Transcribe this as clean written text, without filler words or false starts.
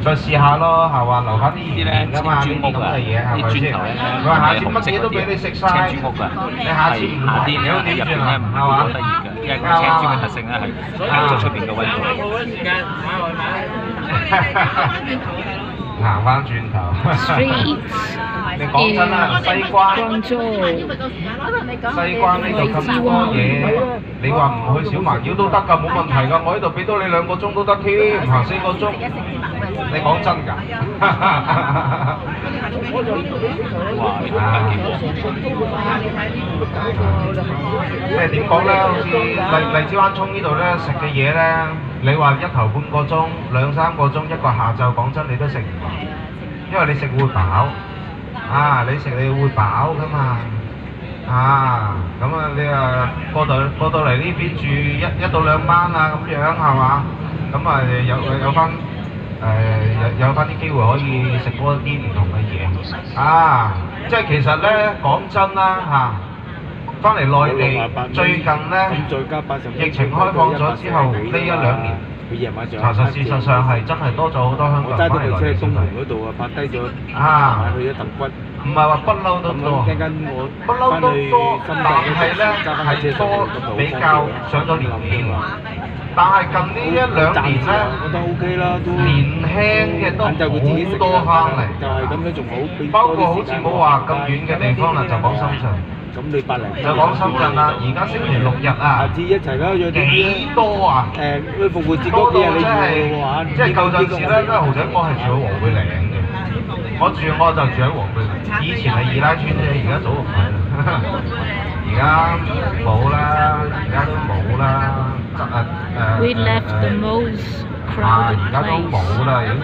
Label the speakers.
Speaker 1: 再試下咯，係嘛？留翻啲餘面㗎嘛，呢啲咁嘅嘢係咪先？佢話下次乜嘢都俾你食晒，
Speaker 2: 青磚屋㗎，
Speaker 1: 你下次唔
Speaker 2: 夏天
Speaker 1: 買
Speaker 2: 咧
Speaker 1: 點算啊？
Speaker 2: 入邊咧
Speaker 1: 係嘛？
Speaker 2: 好得意㗎，因為青磚嘅特性咧係減咗出邊嘅溫度。
Speaker 1: 行翻轉頭。
Speaker 3: Streets
Speaker 1: 你講真啦，西
Speaker 3: in
Speaker 1: 關
Speaker 3: Guangzhou.
Speaker 1: 西關呢度咁多嘢，你話唔去小蠻腰都得㗎，冇問題㗎。我呢度俾多你2個鐘都得添，行4個鐘。你講真㗎？
Speaker 2: 哇！呢個真係幾喎。
Speaker 1: 即係點講咧？好似荔枝灣涌呢度咧食嘅嘢咧，你話1頭半個鐘、2、3個鐘，一個下晝，講真你都食唔完，因為你食會飽。你食你會飽㗎嘛。咁啊你過到嚟呢邊住1到2晚啊咁樣係嘛？咁啊有翻啲機會可以食多啲唔同嘅嘢。即係其實咧講真啦翻嚟內地最近咧疫情開放咗之後呢1、2年。查實事實上係真係多咗好多香港人翻嚟內地消費。唔係話不嬲都多，不嬲都多，但係咧係多比較上咗年紀。但係近呢1、2年咧，年輕嘅都好多翻嚟，包括好似冇話咁遠嘅地方啦，就講深圳。就講深圳啦，而家星期6日啊，幾多啊？多到即係舊陣時咧，因為豪仔我係住喺黃貝嶺嘅，我就住喺黃貝嶺，以前係2拉村啫，而家早唔係啦，而家冇啦，而家都冇啦，We
Speaker 3: left the most crowded
Speaker 1: 而家都
Speaker 3: place.
Speaker 1: 冇啦，已經